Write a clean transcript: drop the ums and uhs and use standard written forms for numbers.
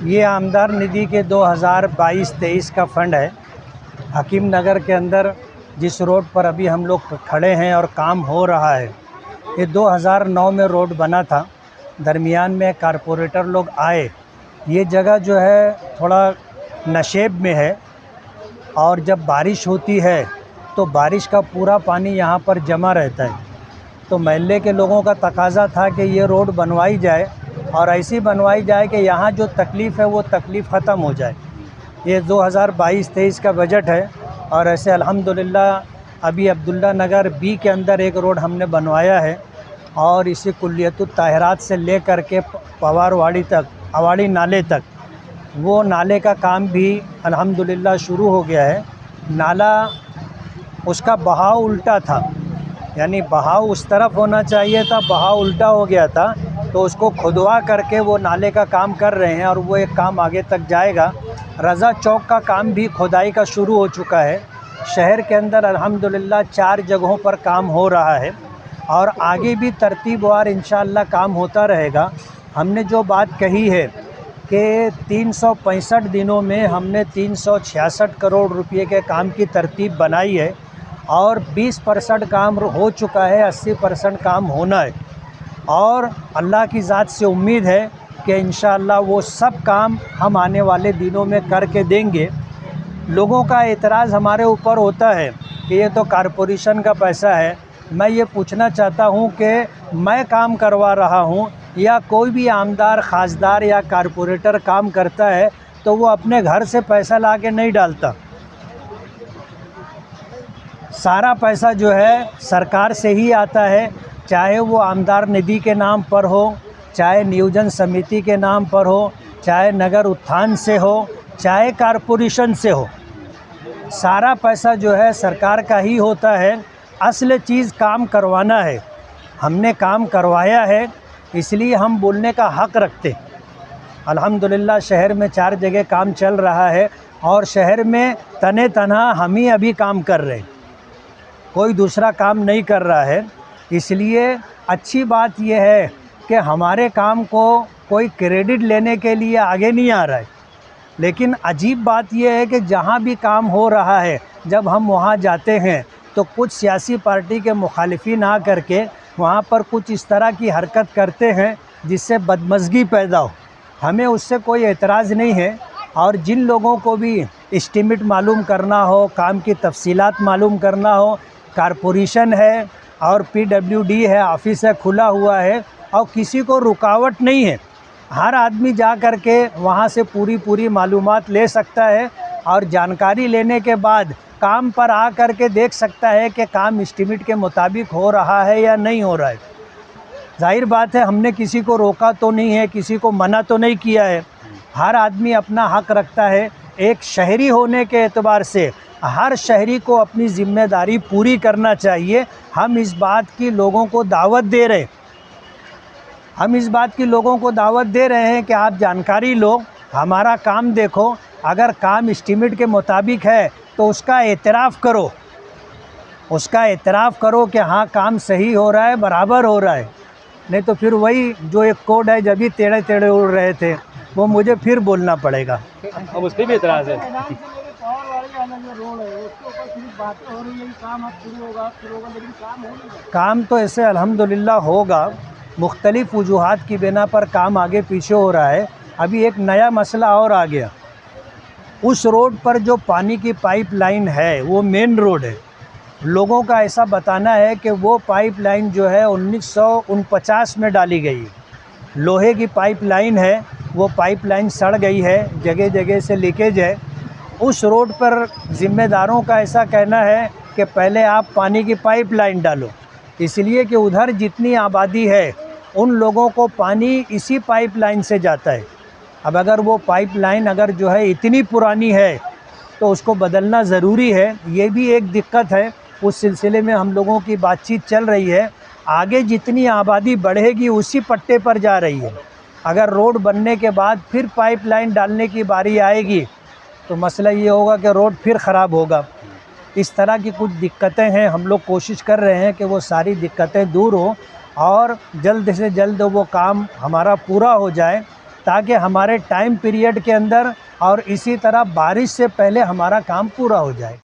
ये आमदार निधि के 2022-23 का फंड है। हकीम नगर के अंदर जिस रोड पर अभी हम लोग खड़े हैं और काम हो रहा है, ये 2009 में रोड बना था। दरमियान में कारपोरेटर लोग आए। ये जगह जो है थोड़ा नशेब में है और जब बारिश होती है तो बारिश का पूरा पानी यहाँ पर जमा रहता है। तो मोहल्ले के लोगों का तकाज़ा था कि ये रोड बनवाई जाए और ऐसी बनवाई जाए कि यहाँ जो तकलीफ़ है वो तकलीफ़ ख़त्म हो जाए। ये 2022-23 का बजट है और ऐसे अल्हम्दुलिल्लाह अभी अब्दुल्ला नगर बी के अंदर एक रोड हमने बनवाया है और इसी कुल्लियतुत ताहिरात से ले कर के पवारवाड़ी तक, अवाड़ी नाले तक, वो नाले का काम भी अल्हम्दुलिल्लाह शुरू हो गया है। नाला उसका बहाव उल्टा था, यानी बहाव उस तरफ होना चाहिए था, बहाव उल्टा हो गया था। तो उसको खुदवा करके वो नाले का काम कर रहे हैं और वो एक काम आगे तक जाएगा। रज़ा चौक का काम भी खुदाई का शुरू हो चुका है। शहर के अंदर अल्हम्दुलिल्लाह 4 जगहों पर काम हो रहा है और आगे भी तरतीबवार इंशाअल्लाह काम होता रहेगा। हमने जो बात कही है कि 365 दिनों में हमने 366 करोड़ रुपए के काम की तरतीब बनाई है और 20% काम हो चुका है, 80% काम होना है और अल्लाह की ज़ात से उम्मीद है कि इंशाअल्लाह वो सब काम हम आने वाले दिनों में करके देंगे। लोगों का एतराज़ हमारे ऊपर होता है कि ये तो कारपोरेशन का पैसा है। मैं ये पूछना चाहता हूँ कि मैं काम करवा रहा हूँ या कोई भी आमदार, खासदार या कारपोरेटर काम करता है तो वो अपने घर से पैसा ला के नहीं डालता। सारा पैसा जो है सरकार से ही आता है, चाहे वो आमदार निधि के नाम पर हो, चाहे नियोजन समिति के नाम पर हो, चाहे नगर उत्थान से हो, चाहे कारपोरेशन से हो। सारा पैसा जो है सरकार का ही होता है। असल चीज़ काम करवाना है। हमने काम करवाया है, इसलिए हम बोलने का हक़ रखते। अल्हम्दुलिल्लाह शहर में 4 जगह काम चल रहा है और शहर में तने तनहा हम ही अभी काम कर रहे हैं, कोई दूसरा काम नहीं कर रहा है। इसलिए अच्छी बात यह है कि हमारे काम को कोई क्रेडिट लेने के लिए आगे नहीं आ रहा है। लेकिन अजीब बात यह है कि जहाँ भी काम हो रहा है, जब हम वहाँ जाते हैं तो कुछ सियासी पार्टी के मुखालिफिन आ करके वहाँ पर कुछ इस तरह की हरकत करते हैं जिससे बदमज़गी पैदा हो। हमें उससे कोई एतराज़ नहीं है और जिन लोगों को भी एस्टीमेट मालूम करना हो, काम की तफसीलात मालूम करना हो, कारपोरेशन है और पीडब्ल्यूडी है, ऑफिस है, खुला हुआ है और किसी को रुकावट नहीं है। हर आदमी जा कर के वहाँ से पूरी मालूमात ले सकता है और जानकारी लेने के बाद काम पर आ कर के देख सकता है कि काम एस्टीमेट के मुताबिक हो रहा है या नहीं हो रहा है। जाहिर बात है हमने किसी को रोका तो नहीं है, किसी को मना तो नहीं किया है। हर आदमी अपना हक़ रखता है। एक शहरी होने के एतबार से हर शहरी को अपनी ज़िम्मेदारी पूरी करना चाहिए। हम इस बात की लोगों को दावत दे रहे हैं, कि आप जानकारी लो, हमारा काम देखो। अगर काम एस्टीमेट के मुताबिक है तो उसका एतराफ़ करो कि हाँ काम सही हो रहा है, बराबर हो रहा है। नहीं तो फिर वही जो एक कोड है, जब भी टेढ़े उड़ रहे थे, वो मुझे फिर बोलना पड़ेगा। अब उस पर भी एतराज़ है। काम तो ऐसे अल्हम्दुलिल्लाह होगा, मुख्तलिफ़ वजूहात की बिना पर काम आगे पीछे हो रहा है। अभी एक नया मसला और आ गया। उस रोड पर जो पानी की पाइपलाइन है वो मेन रोड है। लोगों का ऐसा बताना है कि वो पाइपलाइन जो है 1949 में डाली गई है। लोहे की पाइपलाइन है, वो पाइपलाइन सड़ गई है, जगह जगह से लीकेज है। उस रोड पर ज़िम्मेदारों का ऐसा कहना है कि पहले आप पानी की पाइपलाइन डालो, इसलिए कि उधर जितनी आबादी है उन लोगों को पानी इसी पाइपलाइन से जाता है। अब अगर वो पाइपलाइन अगर जो है इतनी पुरानी है तो उसको बदलना ज़रूरी है। ये भी एक दिक्कत है। उस सिलसिले में हम लोगों की बातचीत चल रही है। आगे जितनी आबादी बढ़ेगी उसी पट्टे पर जा रही है। अगर रोड बनने के बाद फिर पाइपलाइन डालने की बारी आएगी तो मसला ये होगा कि रोड फिर ख़राब होगा। इस तरह की कुछ दिक्कतें हैं। हम लोग कोशिश कर रहे हैं कि वो सारी दिक्कतें दूर हो और जल्द से जल्द वो काम हमारा पूरा हो जाए ताकि हमारे टाइम पीरियड के अंदर और इसी तरह बारिश से पहले हमारा काम पूरा हो जाए।